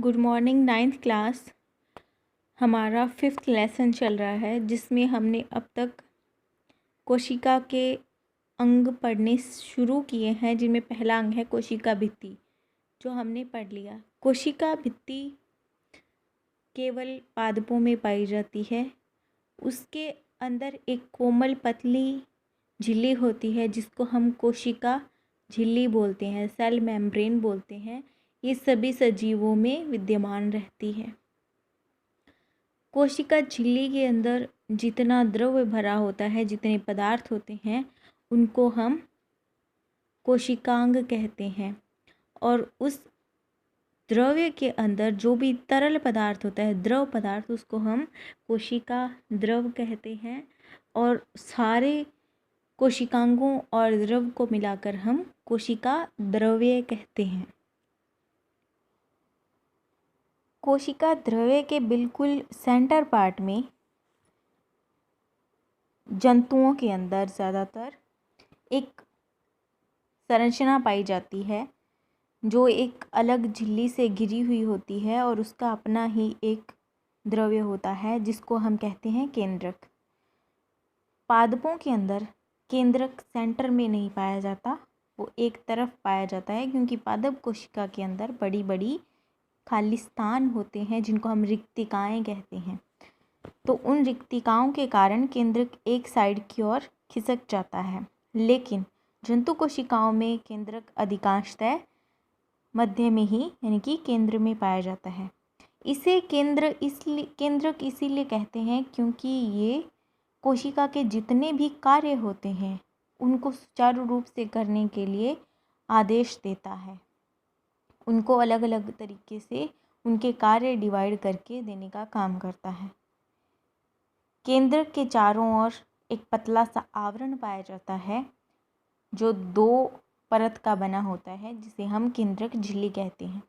Good morning. 9th class हमारा 5th lesson चल रहा है, जिसमें हमने अब तक कोशिका के अंग पढ़ने शुरू किए हैं, जिनमें पहला अंग है कोशिका भित्ति, जो हमने पढ़ लिया। कोशिका भित्ति केवल पादपों में पाई जाती है। उसके अंदर एक कोमल पतली झिल्ली होती है, जिसको हम कोशिका झिल्ली बोलते हैं, सेल मेम्ब्रेन बोलते हैं। ये सभी सजीवों में विद्यमान रहती है। कोशिका झिल्ली के अंदर जितना द्रव भरा होता है, जितने पदार्थ होते हैं, उनको हम कोशिकांग कहते हैं। और उस द्रव्य के अंदर जो भी तरल पदार्थ होता है, द्रव पदार्थ, उसको हम कोशिका द्रव कहते हैं। और सारे कोशिकांगों और द्रव को मिलाकर हम कोशिका द्रव्य कहते हैं। कोशिका द्रव्य के बिल्कुल सेंटर पार्ट में जंतुओं के अंदर ज़्यादातर एक संरचना पाई जाती है, जो एक अलग झिल्ली से घिरी हुई होती है और उसका अपना ही एक द्रव्य होता है, जिसको हम कहते हैं केंद्रक। पादपों के अंदर केंद्रक सेंटर में नहीं पाया जाता, वो एक तरफ पाया जाता है, क्योंकि पादप कोशिका के अंदर बड़ी बड़ी खाली स्थान होते हैं, जिनको हम रिक्तिकाएं कहते हैं। तो उन रिक्तिकाओं के कारण केंद्रक एक साइड की ओर खिसक जाता है। लेकिन जंतु कोशिकाओं में केंद्रक अधिकांशतः मध्य में ही, यानी कि केंद्र में पाया जाता है। इसे केंद्रक इसीलिए कहते हैं क्योंकि ये कोशिका के जितने भी कार्य होते हैं, उनको सुचारू रूप से करने के लिए आदेश देता है। उनको अलग अलग तरीके से उनके कार्य डिवाइड करके देने का काम करता है। केंद्रक के चारों ओर एक पतला सा आवरण पाया जाता है, जो 2 परत का बना होता है, जिसे हम केंद्रक झिल्ली कहते हैं।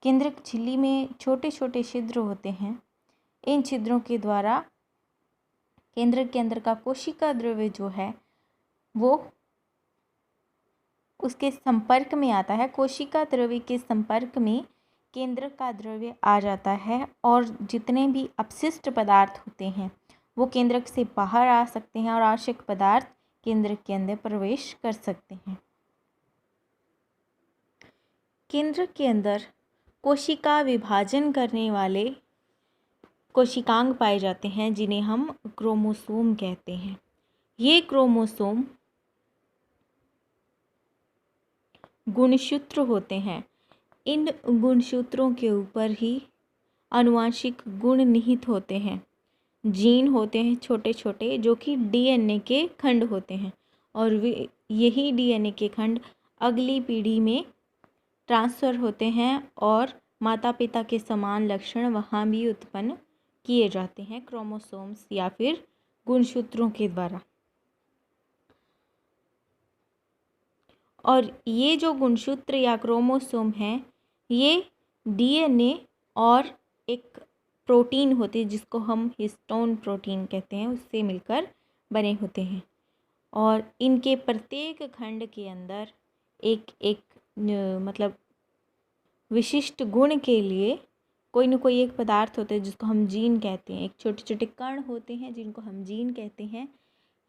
केंद्रक झिल्ली में छोटे छोटे छिद्र होते हैं। इन छिद्रों के द्वारा केंद्रक के अंदर का कोशिका द्रव्य जो है वो उसके संपर्क में आता है। कोशिका द्रव्य के संपर्क में केंद्रक का द्रव्य आ जाता है, और जितने भी अपशिष्ट पदार्थ होते हैं वो केंद्रक से बाहर आ सकते हैं और आवश्यक पदार्थ केंद्रक के अंदर प्रवेश कर सकते हैं। केंद्रक के अंदर कोशिका विभाजन करने वाले कोशिकांग पाए जाते हैं, जिन्हें हम क्रोमोसोम कहते हैं। ये क्रोमोसोम गुणसूत्र होते हैं। इन गुणसूत्रों के ऊपर ही आनुवांशिक गुण निहित होते हैं। जीन होते हैं छोटे छोटे, जो कि डीएनए के खंड होते हैं, और वे यही डीएनए के खंड अगली पीढ़ी में ट्रांसफ़र होते हैं, और माता पिता के समान लक्षण वहाँ भी उत्पन्न किए जाते हैं क्रोमोसोम्स या फिर गुणसूत्रों के द्वारा। और ये जो गुणसूत्र या क्रोमोसोम हैं, ये डीएनए और एक प्रोटीन होती है, जिसको हम हिस्टोन प्रोटीन कहते हैं, उससे मिलकर बने होते हैं। और इनके प्रत्येक खंड के अंदर एक एक मतलब विशिष्ट गुण के लिए कोई न कोई एक पदार्थ होता है, जिसको हम जीन कहते हैं। एक छोटे छोटे कण होते हैं, जिनको हम जीन कहते हैं।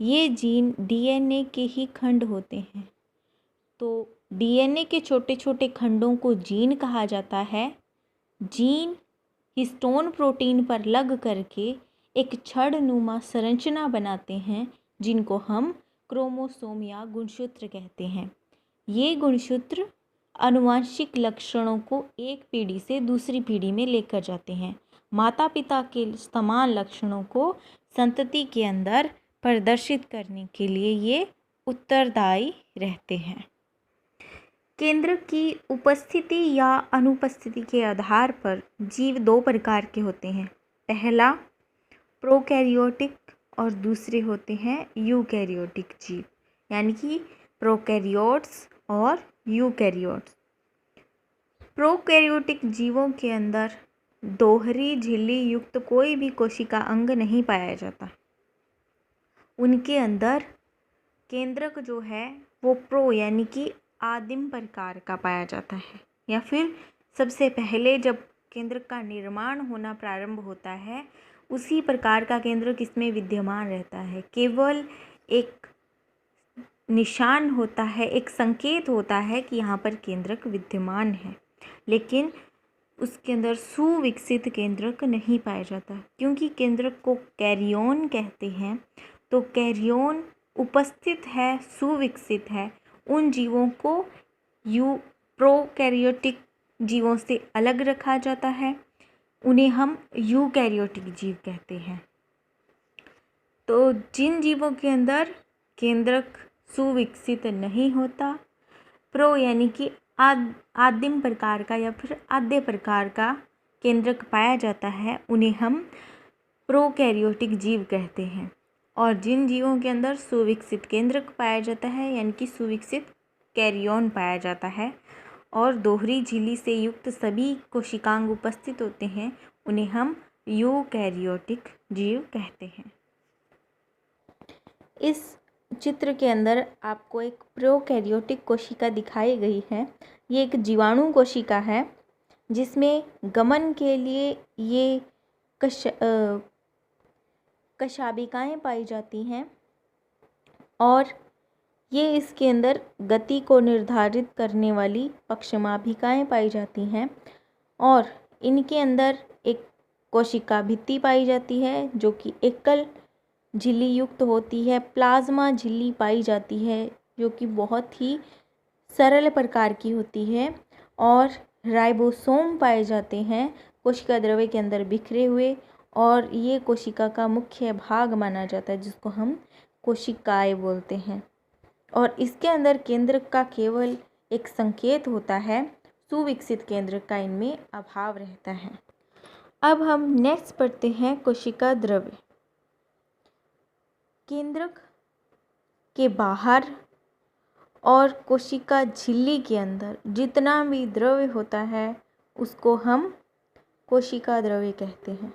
ये जीन डीएनए के ही खंड होते हैं। तो डीएनए के छोटे छोटे खंडों को जीन कहा जाता है। जीन हिस्टोन प्रोटीन पर लग करके एक छड़नुमा संरचना बनाते हैं, जिनको हम क्रोमोसोम या गुणसूत्र कहते हैं। ये गुणसूत्र आनुवांशिक लक्षणों को एक पीढ़ी से दूसरी पीढ़ी में लेकर जाते हैं। माता पिता के समान लक्षणों को संतति के अंदर प्रदर्शित करने के लिए ये उत्तरदायी रहते हैं। केंद्रक की उपस्थिति या अनुपस्थिति के आधार पर जीव 2 प्रकार के होते हैं। पहला प्रोकैरियोटिक और दूसरे होते हैं यूकैरियोटिक जीव, यानी कि प्रोकैरियोट्स और यूकैरियोट्स। प्रोकैरियोटिक जीवों के अंदर दोहरी झिल्ली युक्त कोई भी कोशिका अंग नहीं पाया जाता। उनके अंदर केंद्रक जो है वो यानी कि आदिम प्रकार का पाया जाता है, या फिर सबसे पहले जब केंद्रक का निर्माण होना प्रारंभ होता है, उसी प्रकार का केंद्रक इसमें विद्यमान रहता है। केवल एक निशान होता है, एक संकेत होता है कि यहाँ पर केंद्रक विद्यमान है, लेकिन उसके अंदर सुविकसित केंद्रक नहीं पाया जाता, क्योंकि केंद्रक को कैरियन कहते हैं। तो कैरियन उपस्थित है, सुविकसित है, उन जीवों को प्रोकैरियोटिक जीवों से अलग रखा जाता है, उन्हें हम यूकैरियोटिक जीव कहते हैं। तो जिन जीवों के अंदर केंद्रक सुविकसित नहीं होता, प्रो यानी कि आदिम प्रकार का या फिर आद्य प्रकार का केंद्रक पाया जाता है, उन्हें हम प्रोकैरियोटिक जीव कहते हैं। और जिन जीवों के अंदर सुविकसित केंद्रक पाया जाता है यानी कि सुविकसित कैरियन पाया जाता है और दोहरी झिल्ली से युक्त सभी कोशिकांग उपस्थित होते हैं, उन्हें हम यूकैरियोटिक जीव कहते हैं। इस चित्र के अंदर आपको एक प्रोकैरियोटिक कोशिका दिखाई गई है। ये एक जीवाणु कोशिका है जिसमें गमन के लिए ये कशाभिकाएं पाई जाती हैं और ये इसके अंदर गति को निर्धारित करने वाली पक्षमाभिकाएं पाई जाती हैं और इनके अंदर एक कोशिका भित्ति पाई जाती है जो कि एकल झिल्ली युक्त होती है। प्लाज्मा झिल्ली पाई जाती है जो कि बहुत ही सरल प्रकार की होती है और राइबोसोम पाए जाते हैं कोशिका द्रव्य के अंदर बिखरे हुए, और ये कोशिका का मुख्य भाग माना जाता है जिसको हम कोशिकाएं बोलते हैं। और इसके अंदर केंद्रक का केवल एक संकेत होता है, सुविकसित केंद्रक का इनमें अभाव रहता है। अब हम नेक्स्ट पढ़ते हैं कोशिका द्रव्य। केंद्रक के बाहर और कोशिका झिल्ली के अंदर जितना भी द्रव्य होता है उसको हम कोशिका द्रव्य कहते हैं।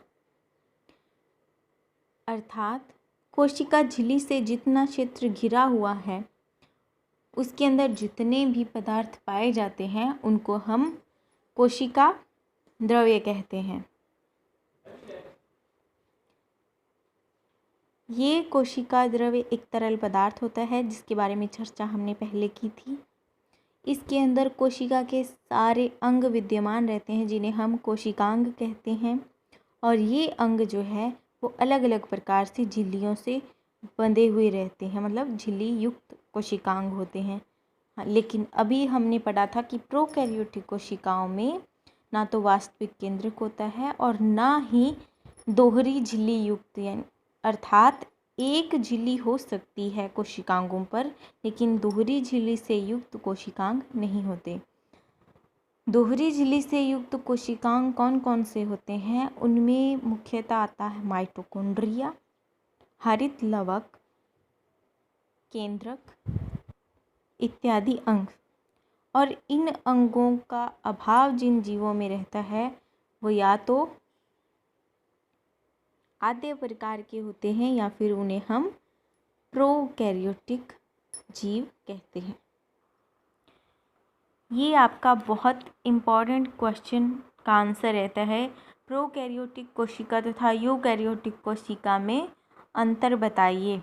अर्थात कोशिका झिल्ली से जितना क्षेत्र घिरा हुआ है उसके अंदर जितने भी पदार्थ पाए जाते हैं उनको हम कोशिका द्रव्य कहते हैं। ये कोशिका द्रव्य एक तरल पदार्थ होता है जिसके बारे में चर्चा हमने पहले की थी। इसके अंदर कोशिका के सारे अंग विद्यमान रहते हैं जिन्हें हम कोशिकांग कहते हैं, और ये अंग जो है वो अलग अलग प्रकार से झिल्लियों से बंधे हुए रहते हैं, मतलब झिल्ली युक्त कोशिकांग होते हैं। लेकिन अभी हमने पढ़ा था कि प्रोकैरियोटिक कोशिकाओं में ना तो वास्तविक केंद्रक होता है और ना ही दोहरी झिल्ली युक्त, यानी अर्थात एक झिल्ली हो सकती है कोशिकांगों पर लेकिन दोहरी झिल्ली से युक्त कोशिकांग नहीं होते। दोहरी झिल्ली से युक्त कोशिकांग कौन कौन से होते हैं? उनमें मुख्यतः आता है माइटोकॉन्ड्रिया, हरित लवक, केंद्रक इत्यादि अंग। और इन अंगों का अभाव जिन जीवों में रहता है वो या तो आद्य प्रकार के होते हैं या फिर उन्हें हम प्रोकैरियोटिक जीव कहते हैं। ये आपका बहुत इम्पॉर्टेंट क्वेश्चन का आंसर रहता है। प्रोकैरियोटिक कोशिका तथा यूकैरियोटिक कोशिका में अंतर बताइए।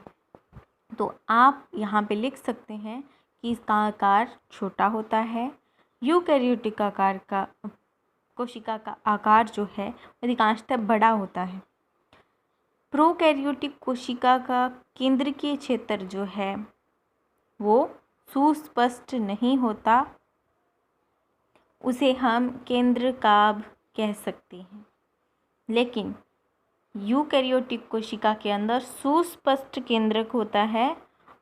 तो आप यहाँ पे लिख सकते हैं कि इसका आकार छोटा होता है। यूकैरियोटिक आकार का कोशिका का आकार जो है अधिकांशतः बड़ा होता है। प्रोकैरियोटिक कोशिका का केंद्रकीय क्षेत्र जो है वो सुस्पष्ट नहीं होता, उसे हम केंद्रकाभ कह सकते हैं। लेकिन यूकैरियोटिक कोशिका के अंदर सुस्पष्ट केंद्रक होता है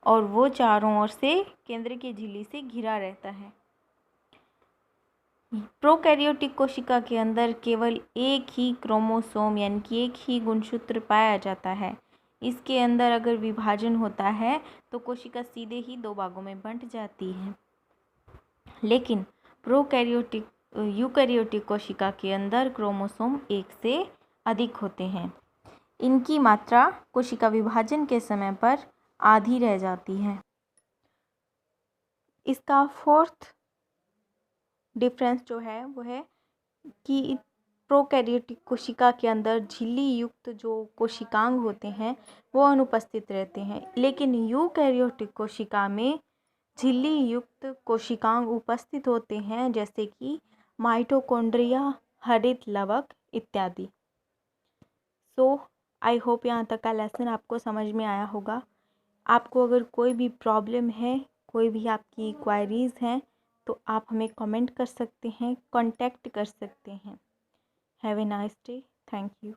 और वो चारों ओर से केंद्र की झिल्ली से घिरा रहता है। प्रोकैरियोटिक कोशिका के अंदर केवल एक ही क्रोमोसोम यानी कि एक ही गुणसूत्र पाया जाता है। इसके अंदर अगर विभाजन होता है तो कोशिका सीधे ही दो भागों में बंट जाती है। लेकिन यूकैरियोटिक कोशिका के अंदर क्रोमोसोम एक से अधिक होते हैं। इनकी मात्रा कोशिका विभाजन के समय पर आधी रह जाती है। इसका फोर्थ डिफरेंस जो है वो है कि प्रोकैरियोटिक कोशिका के अंदर झिल्ली युक्त जो कोशिकांग होते हैं वो अनुपस्थित रहते हैं, लेकिन यूकैरियोटिक कोशिका में झिल्ली युक्त कोशिकांग उपस्थित होते हैं, जैसे कि माइटोकॉन्ड्रिया, हरित लवक इत्यादि। सो आई होप यहाँ तक का लेसन आपको समझ में आया होगा। आपको अगर कोई भी प्रॉब्लम है, कोई भी आपकी क्वायरीज़ हैं, तो आप हमें कमेंट कर सकते हैं, कांटेक्ट कर सकते हैं। Have a nice day. Thank you.